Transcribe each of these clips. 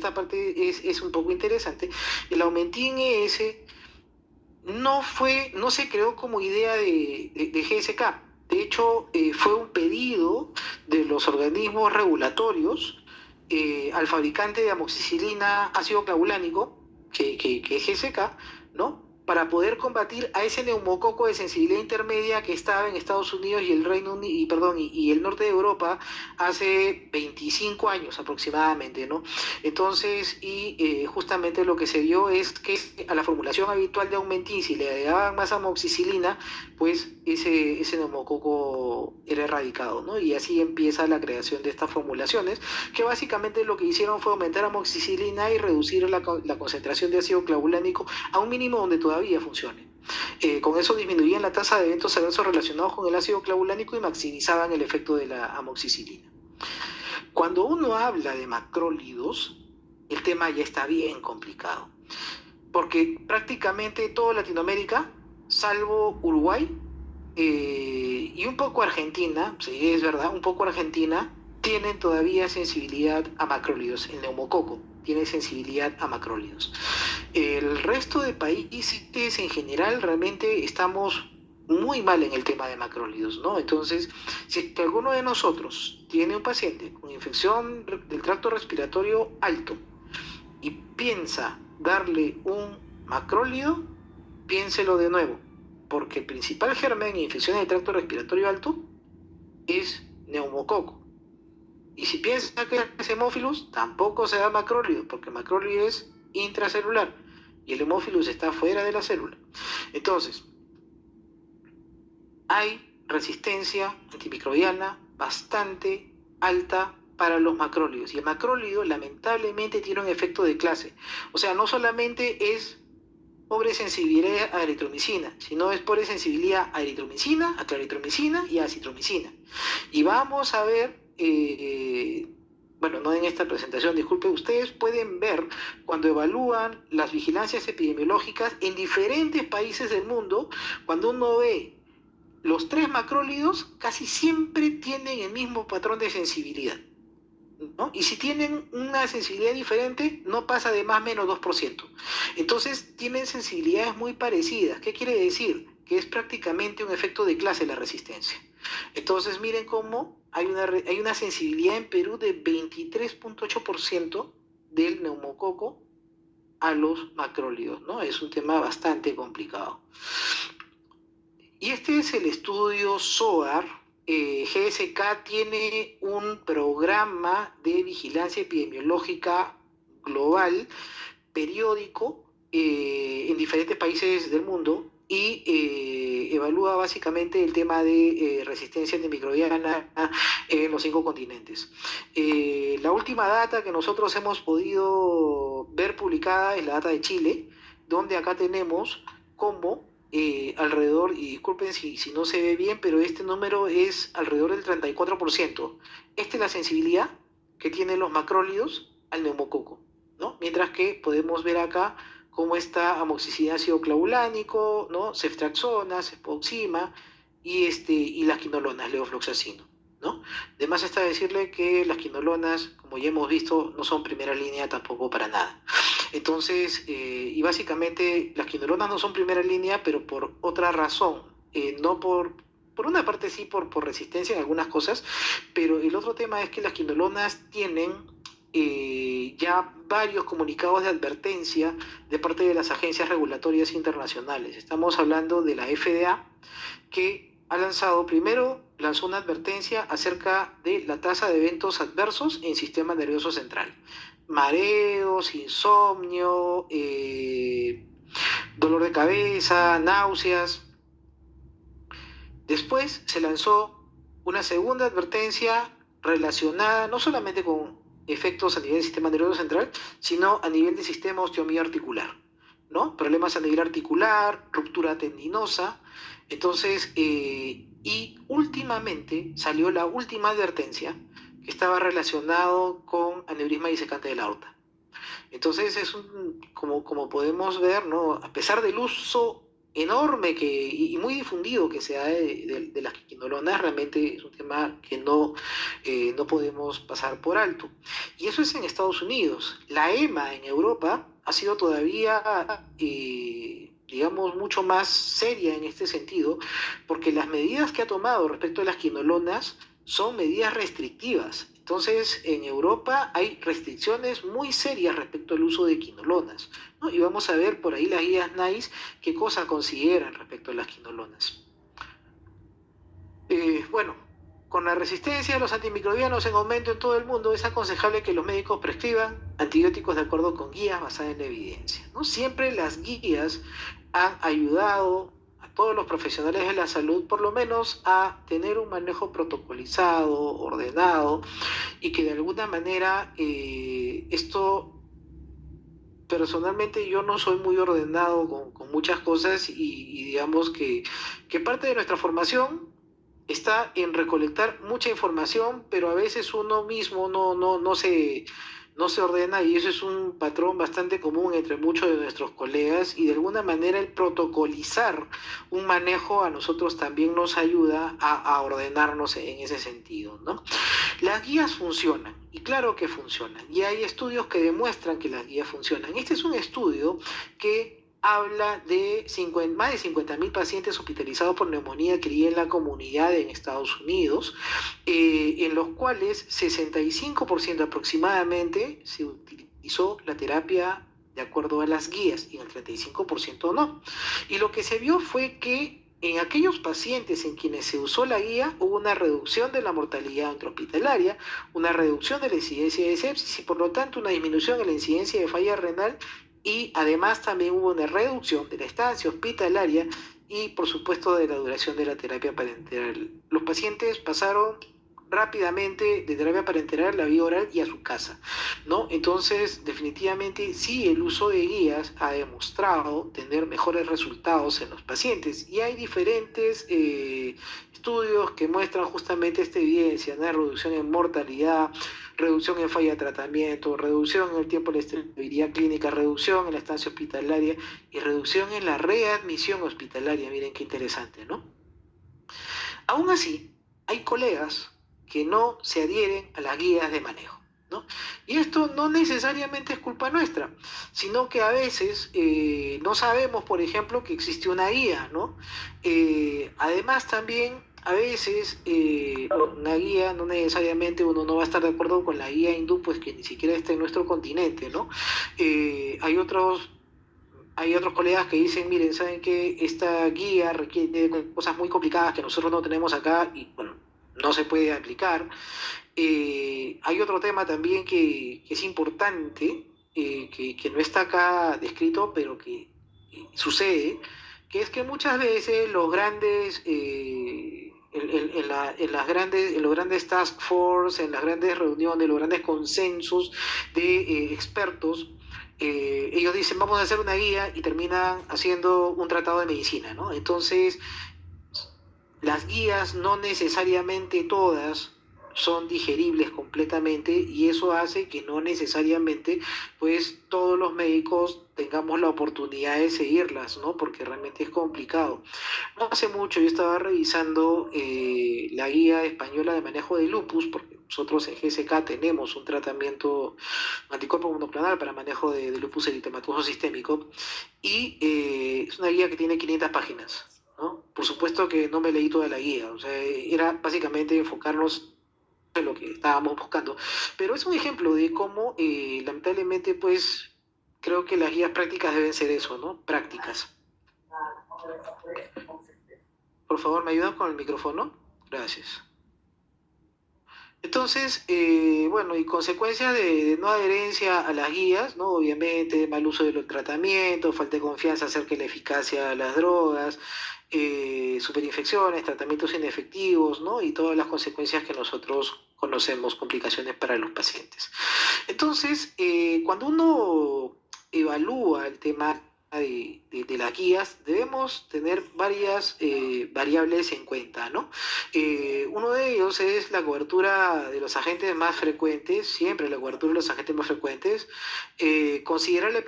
esta parte es un poco interesante. El Aumentin ES no se creó como idea de GSK. De hecho, fue un pedido de los organismos regulatorios al fabricante de amoxicilina ácido clavulánico, que es GSK, ¿no? Para poder combatir a ese neumococo de sensibilidad intermedia que estaba en Estados Unidos y el Reino Unido, y el norte de Europa hace 25 años aproximadamente, ¿no? Entonces, justamente lo que se vio es que a la formulación habitual de Aumentin, si le agregaban más amoxicilina, pues ese neumococo era erradicado, ¿no? Y así empieza la creación de estas formulaciones, que básicamente lo que hicieron fue aumentar amoxicilina y reducir la concentración de ácido clavulánico a un mínimo donde todavía funcione. Con eso disminuían la tasa de eventos adversos relacionados con el ácido clavulánico y maximizaban el efecto de la amoxicilina. Cuando uno habla de macrólidos, el tema ya está bien complicado, porque prácticamente toda Latinoamérica, salvo Uruguay y un poco Argentina, sí, es verdad, un poco Argentina, tienen todavía sensibilidad a macrólidos. El neumococo tiene sensibilidad a macrólidos. El resto de países en general realmente estamos muy mal en el tema de macrólidos, ¿no? Entonces, si alguno de nosotros tiene un paciente con infección del tracto respiratorio alto y piensa darle un macrólido, piénselo de nuevo, porque el principal germen en infecciones del tracto respiratorio alto es neumococo. Y si piensa que es hemófilus, tampoco se da macrólido, porque macrólido es intracelular y el hemófilus está fuera de la célula. Entonces, hay resistencia antimicrobiana bastante alta para los macrólidos. Y el macrólido lamentablemente tiene un efecto de clase. O sea, no solamente es pobre sensibilidad a eritromicina, sino es pobre sensibilidad a eritromicina, a claritromicina y a acitromicina. Y vamos a ver, bueno, no en esta presentación, disculpen, ustedes pueden ver cuando evalúan las vigilancias epidemiológicas en diferentes países del mundo, cuando uno ve los tres macrólidos casi siempre tienen el mismo patrón de sensibilidad, ¿no? Y si tienen una sensibilidad diferente, no pasa de más o menos 2%. Entonces, tienen sensibilidades muy parecidas. ¿Qué quiere decir? Que es prácticamente un efecto de clase la resistencia. Entonces, miren cómo hay una sensibilidad en Perú de 23.8% del neumococo a los macrólidos, ¿no? Es un tema bastante complicado. Y este es el estudio SOAR. GSK tiene un programa de vigilancia epidemiológica global, periódico, en diferentes países del mundo y evalúa básicamente el tema de resistencia antimicrobiana en los 5 continentes. La última data que nosotros hemos podido ver publicada es la data de Chile, donde acá tenemos cómo alrededor, y disculpen si no se ve bien, pero este número es alrededor del 34%. Esta es la sensibilidad que tienen los macrólidos al neumococo, ¿no? Mientras que podemos ver acá cómo está amoxicilina ácido clavulánico, ¿no? Ceftriaxona, cefoxima y las quinolonas, levofloxacino, ¿no? Además está decirle que las quinolonas, como ya hemos visto, no son primera línea tampoco para nada. Entonces, y básicamente las quinolonas no son primera línea, pero por otra razón, no por una parte sí por resistencia en algunas cosas, pero el otro tema es que las quinolonas tienen ya varios comunicados de advertencia de parte de las agencias regulatorias internacionales. Estamos hablando de la FDA, que ha lanzado, primero lanzó una advertencia acerca de la tasa de eventos adversos en sistema nervioso central. Mareos, insomnio, dolor de cabeza, náuseas. Después se lanzó una segunda advertencia relacionada no solamente con efectos a nivel del sistema nervioso central, sino a nivel del sistema osteomioarticular, ¿no? Problemas a nivel articular, ruptura tendinosa. Entonces, y últimamente salió la última advertencia que estaba relacionado con aneurisma disecante de la aorta. Entonces, como podemos ver, ¿no? A pesar del uso enorme y muy difundido que se da de las quinolonas, realmente es un tema que no podemos pasar por alto. Y eso es en Estados Unidos. La EMA en Europa ha sido todavía, digamos, mucho más seria en este sentido, porque las medidas que ha tomado respecto a las quinolonas son medidas restrictivas. Entonces, en Europa hay restricciones muy serias respecto al uso de quinolonas, ¿no? Y vamos a ver por ahí las guías NICE qué cosa consideran respecto a las quinolonas. Bueno, con la resistencia a los antimicrobianos en aumento en todo el mundo, es aconsejable que los médicos prescriban antibióticos de acuerdo con guías basadas en la evidencia, ¿no? Siempre las guías han ayudado a todos los profesionales de la salud, por lo menos, a tener un manejo protocolizado, ordenado, y que de alguna manera esto personalmente yo no soy muy ordenado con muchas cosas y digamos que parte de nuestra formación está en recolectar mucha información, pero a veces uno mismo no se ordena y eso es un patrón bastante común entre muchos de nuestros colegas y de alguna manera el protocolizar un manejo a nosotros también nos ayuda a ordenarnos en ese sentido, ¿no? Las guías funcionan, y claro que funcionan, y hay estudios que demuestran que las guías funcionan. Este es un estudio que habla de más de 50.000 pacientes hospitalizados por neumonía que en la comunidad en Estados Unidos, en los cuales 65% aproximadamente se utilizó la terapia de acuerdo a las guías y el 35% no. Y lo que se vio fue que en aquellos pacientes en quienes se usó la guía hubo una reducción de la mortalidad intrahospitalaria, una reducción de la incidencia de sepsis y por lo tanto una disminución en la incidencia de falla renal y además también hubo una reducción de la estancia hospitalaria y por supuesto de la duración de la terapia parenteral. Los pacientes pasaron rápidamente de terapia parenteral a la vía oral y a su casa, ¿no? Entonces, definitivamente sí, el uso de guías ha demostrado tener mejores resultados en los pacientes y hay diferentes estudios que muestran justamente esta evidencia, ¿no? Reducción en mortalidad, reducción en falla de tratamiento, reducción en el tiempo de la estabilidad clínica, reducción en la estancia hospitalaria y reducción en la readmisión hospitalaria. Miren qué interesante, ¿no? Aún así, hay colegas que no se adhieren a las guías de manejo, ¿no? Y esto no necesariamente es culpa nuestra, sino que a veces no sabemos, por ejemplo, que existe una guía, ¿no? Además también a veces una guía no necesariamente uno no va a estar de acuerdo con la guía hindú, pues que ni siquiera está en nuestro continente, ¿no? Hay otros colegas que dicen, miren, saben que esta guía requiere cosas muy complicadas que nosotros no tenemos acá y bueno, no se puede aplicar. Hay otro tema también que es importante, que no está acá descrito, pero que sucede, que es que muchas veces los grandes, en los grandes task force, en las grandes reuniones, los grandes consensos de expertos, ellos dicen vamos a hacer una guía y terminan haciendo un tratado de medicina, ¿no? Entonces, las guías no necesariamente todas son digeribles completamente y eso hace que no necesariamente pues todos los médicos tengamos la oportunidad de seguirlas, ¿no? Porque realmente es complicado. No hace mucho yo estaba revisando la guía española de manejo de lupus, porque nosotros en GSK tenemos un tratamiento anticuerpo monoclonal para manejo de lupus eritematoso sistémico, y es una guía que tiene 500 páginas, ¿no? Por supuesto que no me leí toda la guía, o sea, era básicamente enfocarnos en lo que estábamos buscando, pero es un ejemplo de cómo lamentablemente pues creo que las guías prácticas deben ser eso, ¿no? Prácticas. Por favor, ¿me ayudan con el micrófono? Gracias. Entonces, bueno, y consecuencias de no adherencia a las guías, ¿no? Obviamente, mal uso de los tratamientos, falta de confianza acerca de la eficacia de las drogas, superinfecciones, tratamientos inefectivos, ¿no? Y todas las consecuencias que nosotros conocemos, complicaciones para los pacientes. Entonces, cuando uno evalúa el tema de las guías, debemos tener varias variables en cuenta, ¿no? Uno de ellos es la cobertura de los agentes más frecuentes, siempre la cobertura de los agentes más frecuentes, considerar la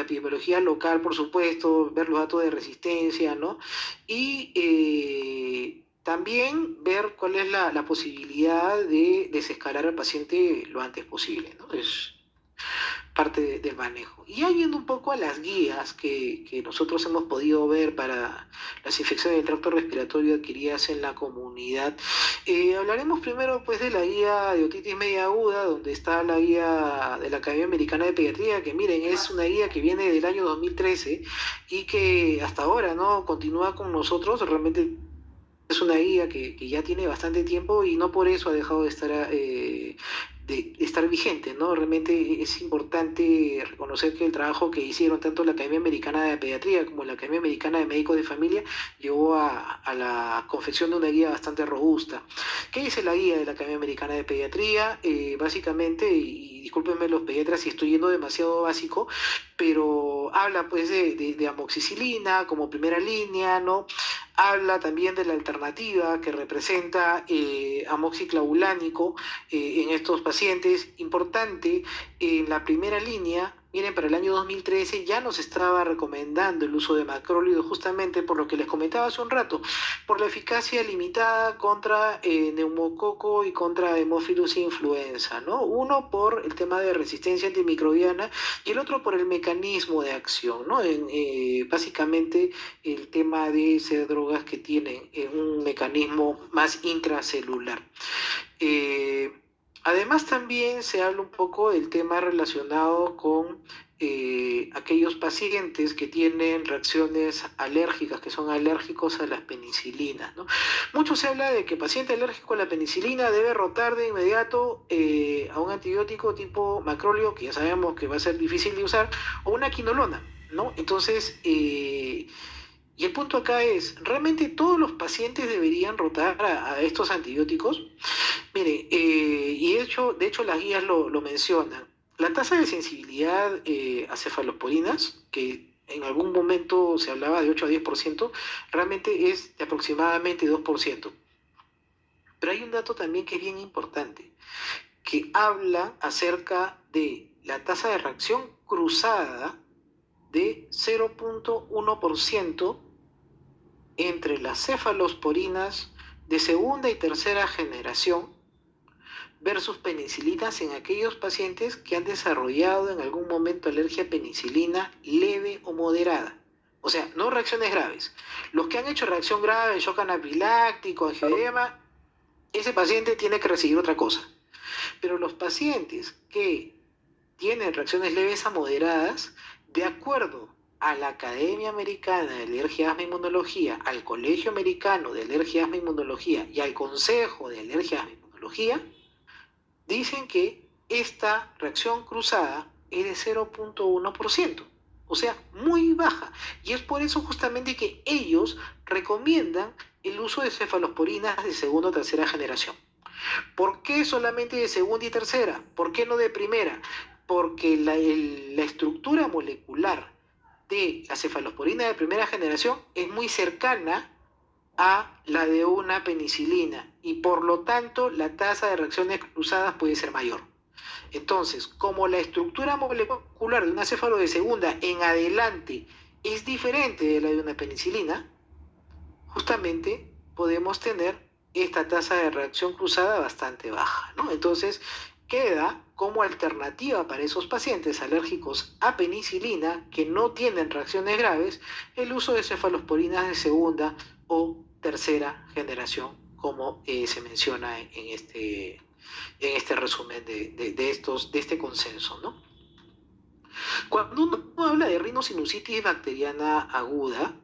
epidemiología local, por supuesto, ver los datos de resistencia, ¿no? Y también ver cuál es la posibilidad de desescalar al paciente lo antes posible, ¿no? Es parte del manejo. Y ya yendo un poco a las guías que nosotros hemos podido ver para las infecciones del tracto respiratorio adquiridas en la comunidad, hablaremos primero pues de la guía de otitis media aguda, donde está la guía de la Academia Americana de Pediatría, que miren, es una guía que viene del año 2013 y que hasta ahora no continúa con nosotros. Realmente es una guía que ya tiene bastante tiempo y no por eso ha dejado de estar vigente, ¿no? Realmente es importante reconocer que el trabajo que hicieron tanto la Academia Americana de Pediatría como la Academia Americana de Médicos de Familia llevó a la confección de una guía bastante robusta. ¿Qué dice la guía de la Academia Americana de Pediatría? Básicamente, y discúlpenme los pediatras si estoy yendo demasiado básico, pero habla pues de amoxicilina como primera línea, ¿no? Habla también de la alternativa que representa amoxiclavulánico en estos pacientes. Importante, en la primera línea, miren, para el año 2013 ya nos estaba recomendando el uso de macrólidos justamente por lo que les comentaba hace un rato, por la eficacia limitada contra neumococo y contra Haemophilus influenza, ¿no? Uno por el tema de resistencia antimicrobiana y el otro por el mecanismo de acción, ¿no? Básicamente el tema de ser drogas que tienen un mecanismo más intracelular. Eh, Además también se habla un poco del tema relacionado con aquellos pacientes que tienen reacciones alérgicas, que son alérgicos a las penicilinas, ¿no? Mucho se habla de que el paciente alérgico a la penicilina debe rotar de inmediato a un antibiótico tipo macróleo, que ya sabemos que va a ser difícil de usar, o una quinolona, ¿no? Entonces, y el punto acá es, ¿realmente todos los pacientes deberían rotar a estos antibióticos? Mire, y de hecho las guías lo mencionan. La tasa de sensibilidad a cefalosporinas, que en algún momento se hablaba de 8 a 10%, realmente es de aproximadamente 2%. Pero hay un dato también que es bien importante, que habla acerca de la tasa de reacción cruzada de 0,1% entre las cefalosporinas de segunda y tercera generación versus penicilinas en aquellos pacientes que han desarrollado en algún momento alergia a penicilina leve o moderada. O sea, no reacciones graves. Los que han hecho reacción grave, shock anafiláctico, angioedema, ese paciente tiene que recibir otra cosa. Pero los pacientes que tienen reacciones leves a moderadas, de acuerdo a la Academia Americana de Alergia, Asma e Inmunología, al Colegio Americano de Alergia, Asma e Inmunología y al Consejo de Alergia, Asma e Inmunología, dicen que esta reacción cruzada es de 0,1%, o sea, muy baja. Y es por eso justamente que ellos recomiendan el uso de cefalosporinas de segunda o tercera generación. ¿Por qué solamente de segunda y tercera? ¿Por qué no de primera? Porque la estructura molecular de la cefalosporina de primera generación es muy cercana a la de una penicilina y por lo tanto la tasa de reacciones cruzadas puede ser mayor. Entonces, como la estructura molecular de una céfalo de segunda en adelante es diferente de la de una penicilina, justamente podemos tener esta tasa de reacción cruzada bastante baja, ¿no? Entonces, queda como alternativa para esos pacientes alérgicos a penicilina que no tienen reacciones graves el uso de cefalosporinas de segunda o tercera generación, como se menciona en este resumen de este consenso, ¿no? Cuando uno habla de rinosinusitis bacteriana aguda,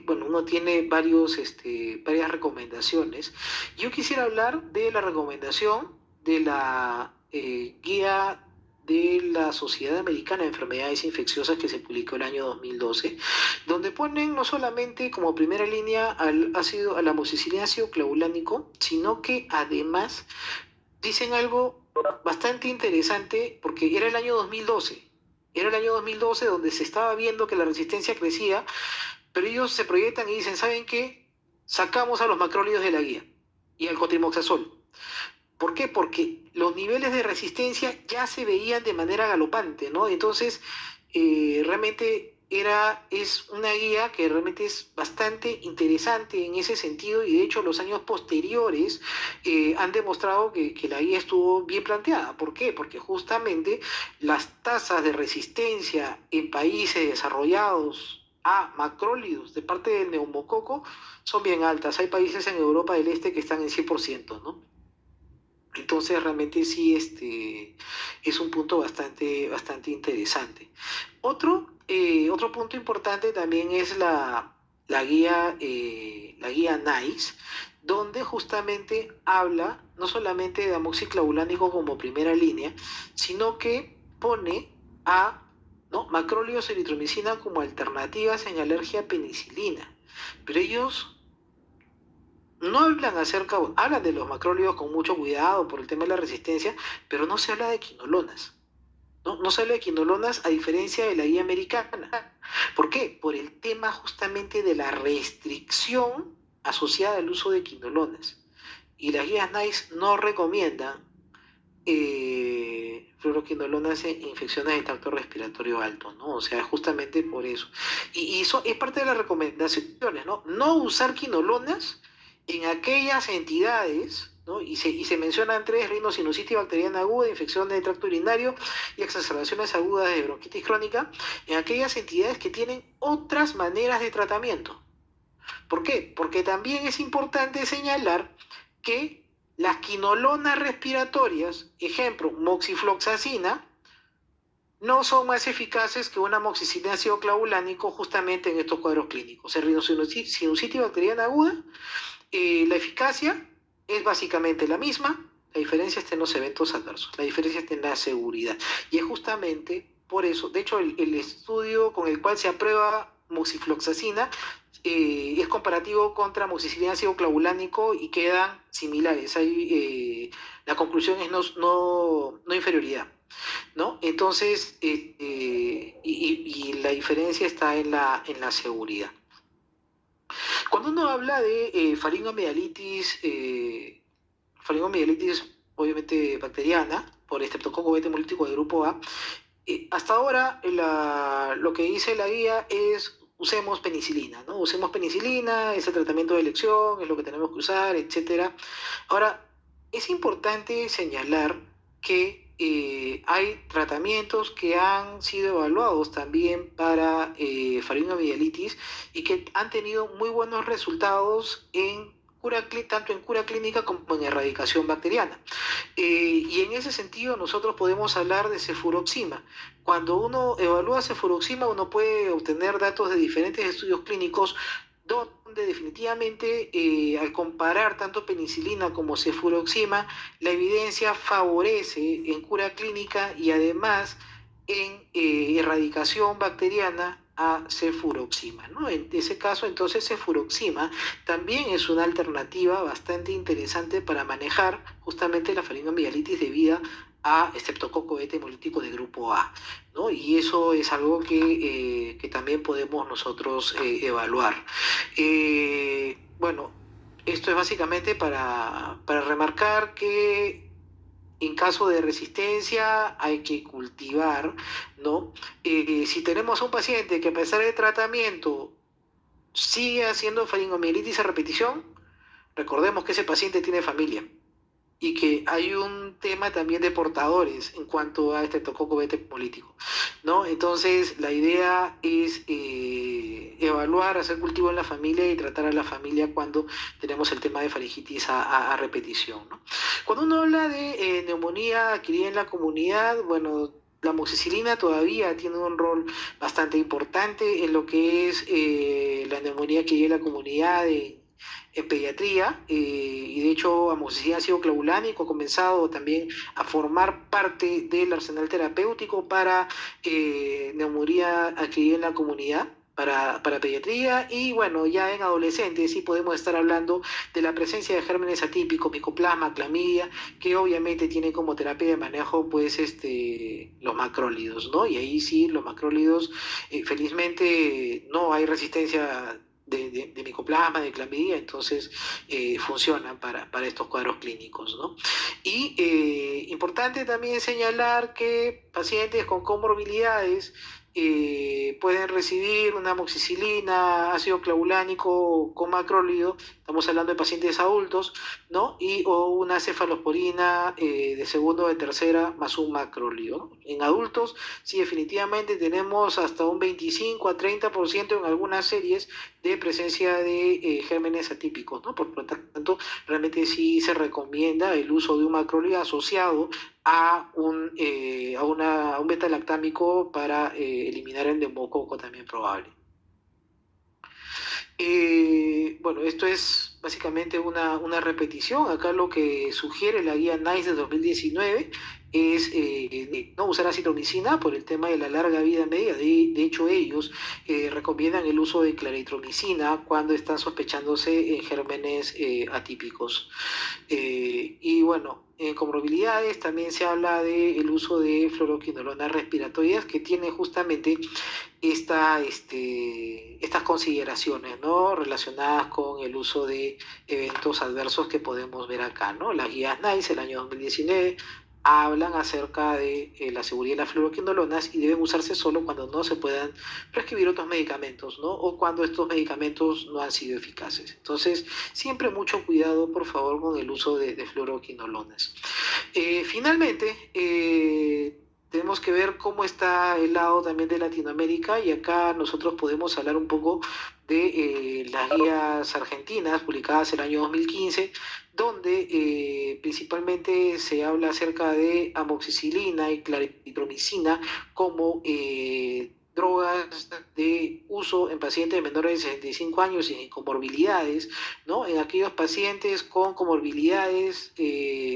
bueno, uno tiene varias recomendaciones. Yo quisiera hablar de la recomendación de la guía de la Sociedad Americana de Enfermedades Infecciosas que se publicó el año 2012, donde ponen no solamente como primera línea al amoxicilina ácido clavulánico, sino que además dicen algo bastante interesante porque era el año 2012 Era el año 2012 donde se estaba viendo que la resistencia crecía, pero ellos se proyectan y dicen, ¿saben qué? Sacamos a los macrólidos de la guía y al cotrimoxazol. ¿Por qué? Porque los niveles de resistencia ya se veían de manera galopante, ¿no? Entonces, realmente es una guía que realmente es bastante interesante en ese sentido y de hecho los años posteriores han demostrado que la guía estuvo bien planteada. ¿Por qué? Porque justamente las tasas de resistencia en países desarrollados a macrólidos de parte del neumococo son bien altas. Hay países en Europa del Este que están en 100%, ¿no? Entonces realmente sí, es un punto bastante interesante. Otro punto importante también es la guía NICE, donde justamente habla no solamente de amoxiclavulánico como primera línea, sino que pone a, ¿no?, macrólidos eritromicina como alternativas en alergia a penicilina. Pero ellos no hablan de los macrólidos con mucho cuidado por el tema de la resistencia, pero no se habla de quinolonas. ¿No? No se habla de quinolonas a diferencia de la guía americana. ¿Por qué? Por el tema justamente de la restricción asociada al uso de quinolonas. Y las guías NICE no recomiendan fluoroquinolonas en infecciones del tracto respiratorio alto, ¿no? O sea, justamente por eso. Y eso es parte de las recomendaciones, ¿no? No usar quinolonas en aquellas entidades, ¿no? Y se mencionan tres: rinosinusitis bacteriana aguda, infección del tracto urinario y exacerbaciones agudas de bronquitis crónica, en aquellas entidades que tienen otras maneras de tratamiento. ¿Por qué? Porque también es importante señalar que las quinolonas respiratorias, ejemplo, moxifloxacina, no son más eficaces que una amoxicilina ácido clavulánico justamente en estos cuadros clínicos. En rhinosinusitis bacteriana aguda, la eficacia es básicamente la misma, la diferencia está en los eventos adversos, la diferencia está en la seguridad. Y es justamente por eso, de hecho, el estudio con el cual se aprueba moxifloxacina es comparativo contra amoxicilina ácido clavulánico y quedan similares. La conclusión es no inferioridad, ¿no? Entonces, y la diferencia está en la seguridad. Cuando uno habla de faringomielitis obviamente bacteriana, por estreptococo beta hemolítico de grupo A, hasta ahora lo que dice la guía es usemos penicilina, ¿no? Usemos penicilina, es el tratamiento de elección, es lo que tenemos que usar, etcétera. Ahora, es importante señalar que hay tratamientos que han sido evaluados también para faringomielitis y que han tenido muy buenos resultados tanto en cura clínica como en erradicación bacteriana. Y en ese sentido nosotros podemos hablar de cefuroxima. Cuando uno evalúa cefuroxima, uno puede obtener datos de diferentes estudios clínicos donde definitivamente al comparar tanto penicilina como cefuroxima, la evidencia favorece en cura clínica y además en erradicación bacteriana a cefuroxima, ¿no? En ese caso, entonces, cefuroxima también es una alternativa bastante interesante para manejar justamente la faringomielitis debida a estreptococo beta hemolítico de grupo A, ¿no? Y eso es algo que también podemos nosotros evaluar. Bueno, esto es básicamente para remarcar que en caso de resistencia hay que cultivar, ¿no? Si tenemos a un paciente que a pesar del tratamiento sigue haciendo faringomielitis a repetición, recordemos que ese paciente tiene familia y que hay un tema también de portadores en cuanto a este estreptococo beta hemolítico, ¿no? Entonces, la idea es evaluar, hacer cultivo en la familia y tratar a la familia cuando tenemos el tema de faringitis a repetición, ¿no? Cuando uno habla de neumonía adquirida en la comunidad, bueno, la amoxicilina todavía tiene un rol bastante importante en lo que es la neumonía que llega a la comunidad en pediatría, y de hecho amoxicilina ácido clavulánico ha comenzado también a formar parte del arsenal terapéutico para neumonía adquirida en la comunidad. para pediatría. Y bueno, ya en adolescentes sí podemos estar hablando de la presencia de gérmenes atípicos, micoplasma, clamidia, que obviamente tiene como terapia de manejo pues los macrólidos, ¿no? Y ahí sí, los macrólidos, felizmente no hay resistencia de micoplasma, de clamidia, entonces funcionan para estos cuadros clínicos, ¿no? Y importante también señalar que pacientes con comorbilidades pueden recibir una amoxicilina, ácido clavulánico con macrólido, estamos hablando de pacientes adultos, ¿no? O una cefalosporina de segunda o de tercera más un macrólido. En adultos, sí, definitivamente tenemos hasta un 25 a 30% en algunas series de presencia de gérmenes atípicos, ¿no? Por lo tanto, realmente sí se recomienda el uso de un macrólido asociado a un beta-lactámico para eliminar el neumococo también probable. Bueno, esto es básicamente una repetición. Acá lo que sugiere la guía NICE de 2019 es no usar acitromicina por el tema de la larga vida media. De hecho, ellos recomiendan el uso de claritromicina cuando están sospechándose en gérmenes atípicos. Y bueno, en comorbilidades también se habla del uso de fluoroquinolonas respiratorias que tiene justamente estas consideraciones, ¿no? Relacionadas con el uso de eventos adversos que podemos ver acá, ¿no? Las guías NICE, el año 2019, hablan acerca de la seguridad de las fluoroquinolonas y deben usarse solo cuando no se puedan prescribir otros medicamentos, ¿no? O cuando estos medicamentos no han sido eficaces. Entonces, siempre mucho cuidado, por favor, con el uso de fluoroquinolonas. Finalmente, tenemos que ver cómo está el lado también de Latinoamérica y acá nosotros podemos hablar un poco de las guías argentinas publicadas el año 2015, donde principalmente se habla acerca de amoxicilina y claritromicina como drogas de uso en pacientes menores de 65 años y en comorbilidades, ¿no? En aquellos pacientes con comorbilidades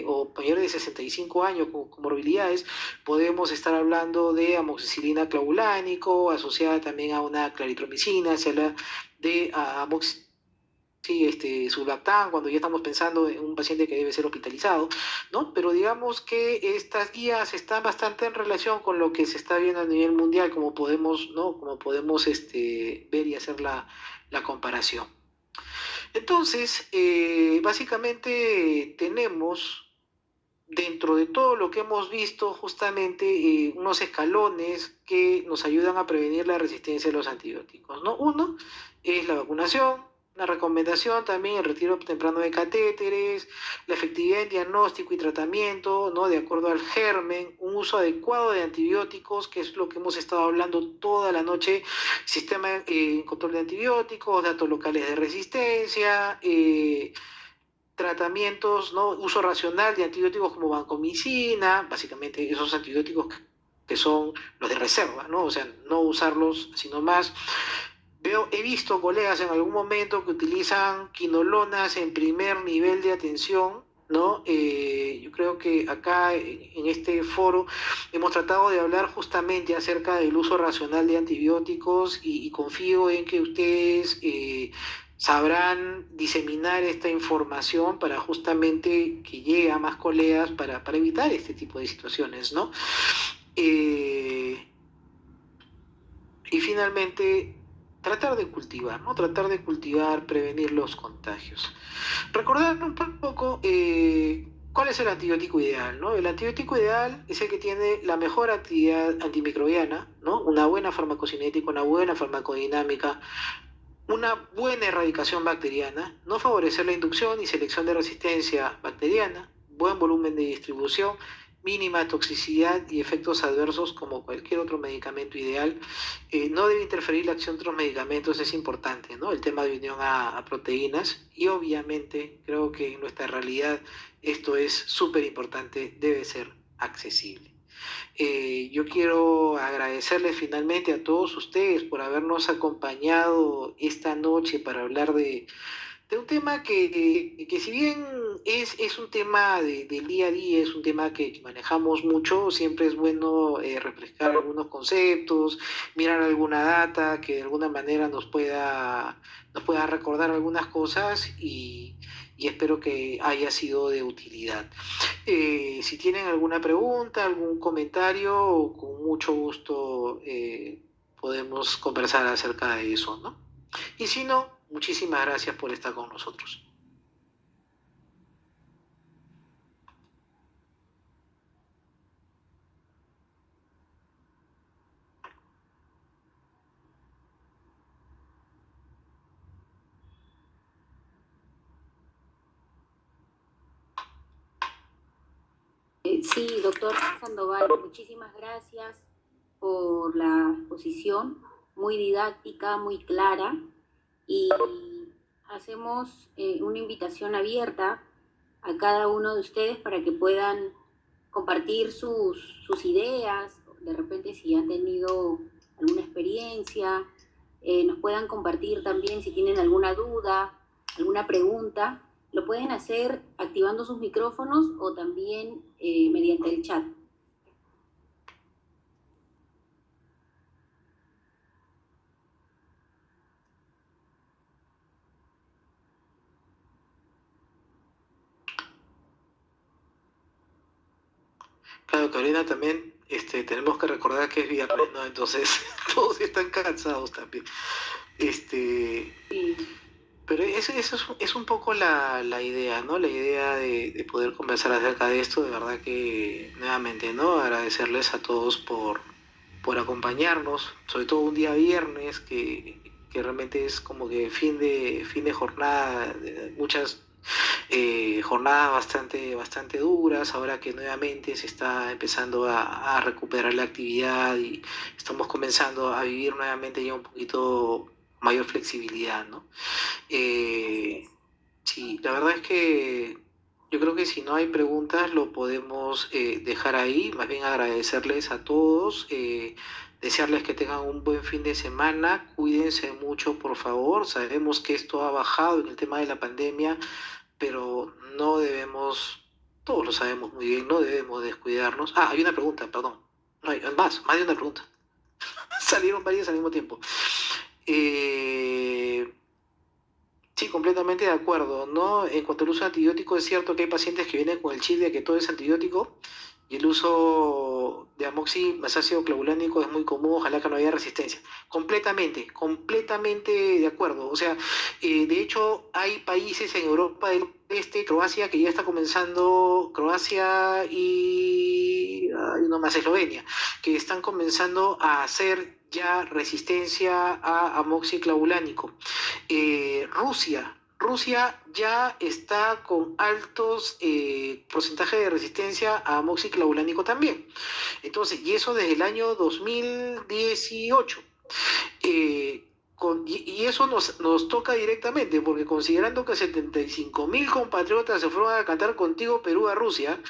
o mayores de 65 años con comorbilidades, podemos estar hablando de amoxicilina clavulánico, asociada también a una claritromicina, se habla de amoxicilina sí, surlactán, cuando ya estamos pensando en un paciente que debe ser hospitalizado, ¿no? Pero digamos que estas guías están bastante en relación con lo que se está viendo a nivel mundial, como podemos, ¿no? Como podemos ver y hacer la comparación. Entonces, básicamente tenemos dentro de todo lo que hemos visto, justamente unos escalones que nos ayudan a prevenir la resistencia a los antibióticos, ¿no? Uno es la vacunación, una recomendación también el retiro temprano de catéteres, la efectividad en diagnóstico y tratamiento, ¿no? De acuerdo al germen, un uso adecuado de antibióticos, que es lo que hemos estado hablando toda la noche, sistema control de antibióticos, datos locales de resistencia, tratamientos, ¿no? Uso racional de antibióticos como vancomicina, básicamente esos antibióticos que son los de reserva, ¿no? O sea, no usarlos sino más. He visto colegas en algún momento que utilizan quinolonas en primer nivel de atención, ¿no? Yo creo que acá en este foro hemos tratado de hablar justamente acerca del uso racional de antibióticos y confío en que ustedes sabrán diseminar esta información para justamente que llegue a más colegas para evitar este tipo de situaciones, ¿no? Eh, y finalmente, tratar de cultivar, ¿no? Tratar de cultivar, prevenir los contagios. Recordar un poco cuál es el antibiótico ideal, ¿no? El antibiótico ideal es el que tiene la mejor actividad antimicrobiana, ¿no? Una buena farmacocinética, una buena farmacodinámica, una buena erradicación bacteriana, no favorecer la inducción y selección de resistencia bacteriana, buen volumen de distribución, mínima toxicidad y efectos adversos como cualquier otro medicamento ideal. No debe interferir la acción de otros medicamentos, es importante, ¿no? El tema de unión a proteínas y obviamente creo que en nuestra realidad esto es súper importante, debe ser accesible. Yo quiero agradecerles finalmente a todos ustedes por habernos acompañado esta noche para hablar de un tema que si bien es un tema del día a día, es un tema que manejamos mucho, siempre es bueno refrescar algunos conceptos, mirar alguna data que de alguna manera nos pueda recordar algunas cosas y espero que haya sido de utilidad. Si tienen alguna pregunta, algún comentario, con mucho gusto podemos conversar acerca de eso, ¿no? Y si no, muchísimas gracias por estar con nosotros. Sí, doctor Sandoval, muchísimas gracias por la exposición, muy didáctica, muy clara, y hacemos una invitación abierta a cada uno de ustedes para que puedan compartir sus ideas, de repente si han tenido alguna experiencia, nos puedan compartir también si tienen alguna duda, alguna pregunta, lo pueden hacer activando sus micrófonos o también mediante el chat. Claro, Carolina, también tenemos que recordar que es viernes, ¿no? Entonces todos están cansados también. Este, Sí. pero eso es un poco la idea, ¿no? La idea de poder conversar acerca de esto, de verdad que nuevamente, ¿no? Agradecerles a todos por acompañarnos, sobre todo un día viernes que realmente es como que fin de jornada, de muchas jornadas bastante duras, ahora que nuevamente se está empezando a recuperar la actividad y estamos comenzando a vivir nuevamente ya un poquito mayor flexibilidad, ¿no? Eh, sí, la verdad es que yo creo que si no hay preguntas lo podemos dejar ahí, más bien agradecerles a todos, desearles que tengan un buen fin de semana, cuídense mucho por favor, sabemos que esto ha bajado en el tema de la pandemia, pero no debemos, todos lo sabemos muy bien, no debemos descuidarnos. Ah, hay una pregunta, perdón, no hay más de una pregunta, salieron varias al mismo tiempo. Eh, Sí, completamente de acuerdo, ¿no? En cuanto al uso de antibióticos, es cierto que hay pacientes que vienen con el chip de que todo es antibiótico y el uso de amoxicilina clavulánico es muy común, ojalá que no haya resistencia. Completamente de acuerdo. O sea, de hecho, hay países en Europa del Este, Croacia, que ya está comenzando, Croacia y uno más, Eslovenia, que están comenzando a hacer ya resistencia a amoxiclavulánico. Rusia ya está con altos porcentajes de resistencia a amoxiclavulánico también. Entonces, y eso desde el año 2018. Y eso nos toca directamente, porque considerando que 75.000 compatriotas se fueron a cantar contigo Perú a Rusia,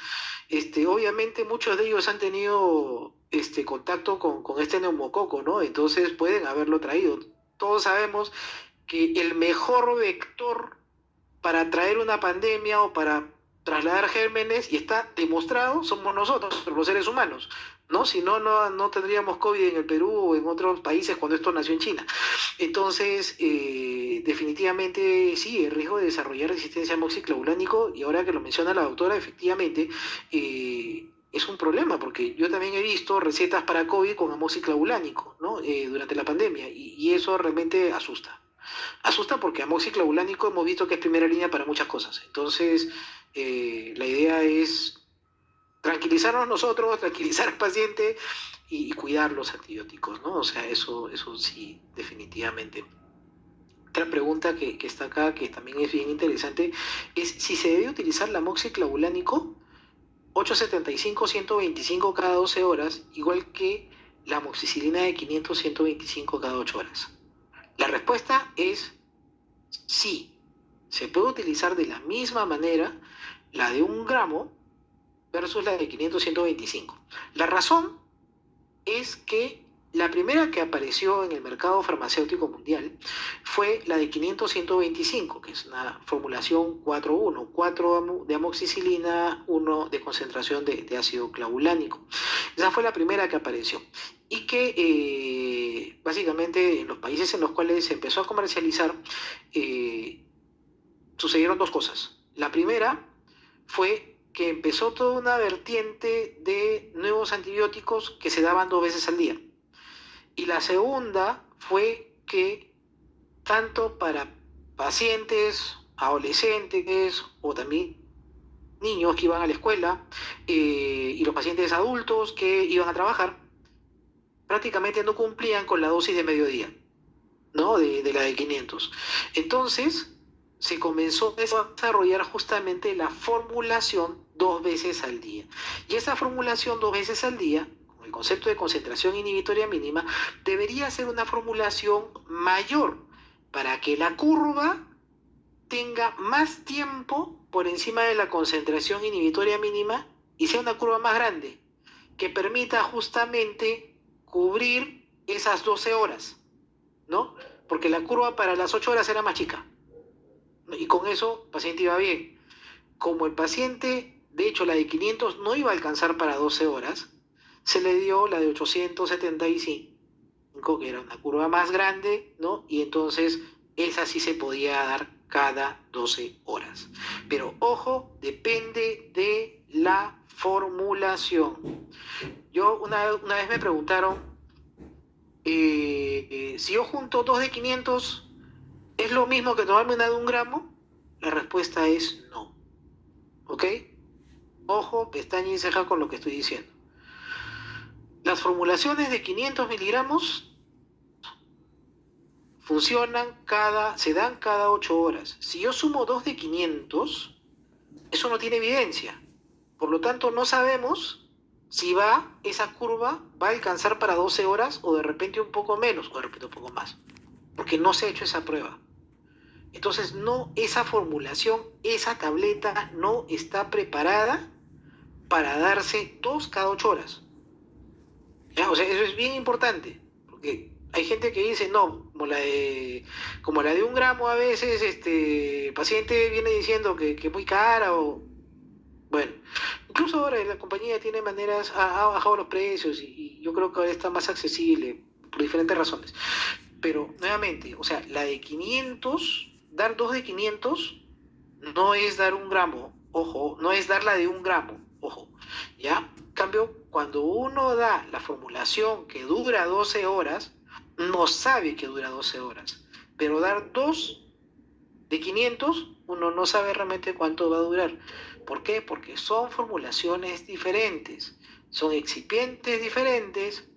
obviamente muchos de ellos han tenido contacto con este neumococo, ¿no? Entonces pueden haberlo traído. Todos sabemos que el mejor vector para traer una pandemia o para trasladar gérmenes, y está demostrado, somos nosotros, los seres humanos, ¿no? Si no, no tendríamos COVID en el Perú o en otros países cuando esto nació en China. Entonces, definitivamente sí, el riesgo de desarrollar resistencia a amoxiclavulánico, y ahora que lo menciona la doctora, efectivamente, es un problema, porque yo también he visto recetas para COVID con amoxiclavulánico, ¿no? Durante la pandemia, y eso realmente asusta. Asusta porque amoxiclavulánico hemos visto que es primera línea para muchas cosas. Entonces, la idea es tranquilizarnos nosotros, tranquilizar al paciente y cuidar los antibióticos, ¿no? O sea, eso sí, definitivamente. Otra pregunta que está acá, que también es bien interesante, es si se debe utilizar la amoxiclavulánico 875-125 cada 12 horas, igual que la amoxicilina de 500-125 cada 8 horas. La respuesta es sí, se puede utilizar de la misma manera la de 1 gramo versus la de 500-125. La razón es que La primera que apareció en el mercado farmacéutico mundial fue la de 500-125, que es una formulación 4:1, 4 de amoxicilina, 1 de concentración de ácido clavulánico. Esa fue la primera que apareció y que básicamente en los países en los cuales se empezó a comercializar eh, sucedieron dos cosas. La primera fue que empezó toda una vertiente de nuevos antibióticos que se daban 2 veces al día. Y la segunda fue que tanto para pacientes, adolescentes o también niños que iban a la escuela y los pacientes adultos que iban a trabajar, prácticamente no cumplían con la dosis de mediodía, ¿no? De la de 500. Entonces, se comenzó a desarrollar justamente la formulación 2 veces al día. Y esa formulación 2 veces al día, con el concepto de concentración inhibitoria mínima, debería ser una formulación mayor para que la curva tenga más tiempo por encima de la concentración inhibitoria mínima y sea una curva más grande, que permita justamente cubrir esas 12 horas, ¿no? Porque la curva para las 8 horas era más chica. Y con eso el paciente iba bien. Como el paciente, de hecho, la de 500 no iba a alcanzar para 12 horas, se le dio la de 875, que era una curva más grande, ¿no? Y entonces esa sí se podía dar cada 12 horas. Pero ojo, depende de la formulación. Yo una vez me preguntaron, si yo junto 2 de 500, ¿es lo mismo que tomarme una de 1 gramo? La respuesta es no. ¿Ok? Ojo, pestaña y ceja con lo que estoy diciendo. Las formulaciones de 500 miligramos se dan cada 8 horas. Si yo sumo 2 de 500, eso no tiene evidencia. Por lo tanto, no sabemos si esa curva va a alcanzar para 12 horas o de repente un poco menos o de repente un poco más. Porque no se ha hecho esa prueba. Entonces, no, esa formulación, esa tableta no está preparada para darse 2 cada 8 horas. ¿Ya? O sea, eso es bien importante, porque hay gente que dice, no, como la de 1 gramo a veces, el paciente viene diciendo que es muy cara o... Bueno, incluso ahora la compañía tiene maneras, ha bajado los precios y yo creo que ahora está más accesible por diferentes razones. Pero nuevamente, o sea, la de 500, dar 2 de 500 no es dar 1 gramo, ojo, no es dar la de 1 gramo, ojo, ¿ya? En cambio, cuando uno da la formulación que dura 12 horas, no sabe que dura 12 horas, pero dar 2 de 500, uno no sabe realmente cuánto va a durar. ¿Por qué? Porque son formulaciones diferentes, son excipientes diferentes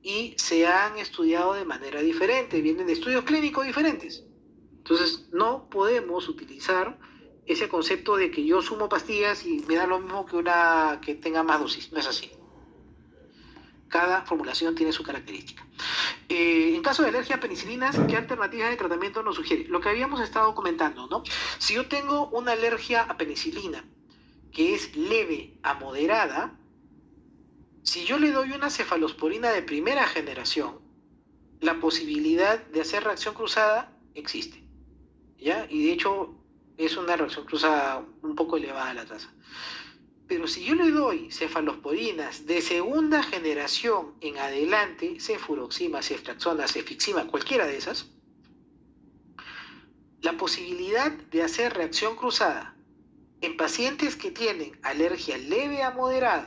y se han estudiado de manera diferente, vienen de estudios clínicos diferentes. Entonces, no podemos utilizar ese concepto de que yo sumo pastillas y me da lo mismo que una que tenga más dosis. No es así. Cada formulación tiene su característica. En caso de alergia a penicilinas, ¿qué alternativas de tratamiento nos sugiere? Lo que habíamos estado comentando, ¿no? Si yo tengo una alergia a penicilina que es leve a moderada, si yo le doy una cefalosporina de primera generación, la posibilidad de hacer reacción cruzada existe, ¿ya? Y de hecho es una reacción cruzada un poco elevada la tasa. Pero si yo le doy cefalosporinas de segunda generación en adelante, cefuroxima, ceftriaxona, cefixima, cualquiera de esas, la posibilidad de hacer reacción cruzada en pacientes que tienen alergia leve a moderada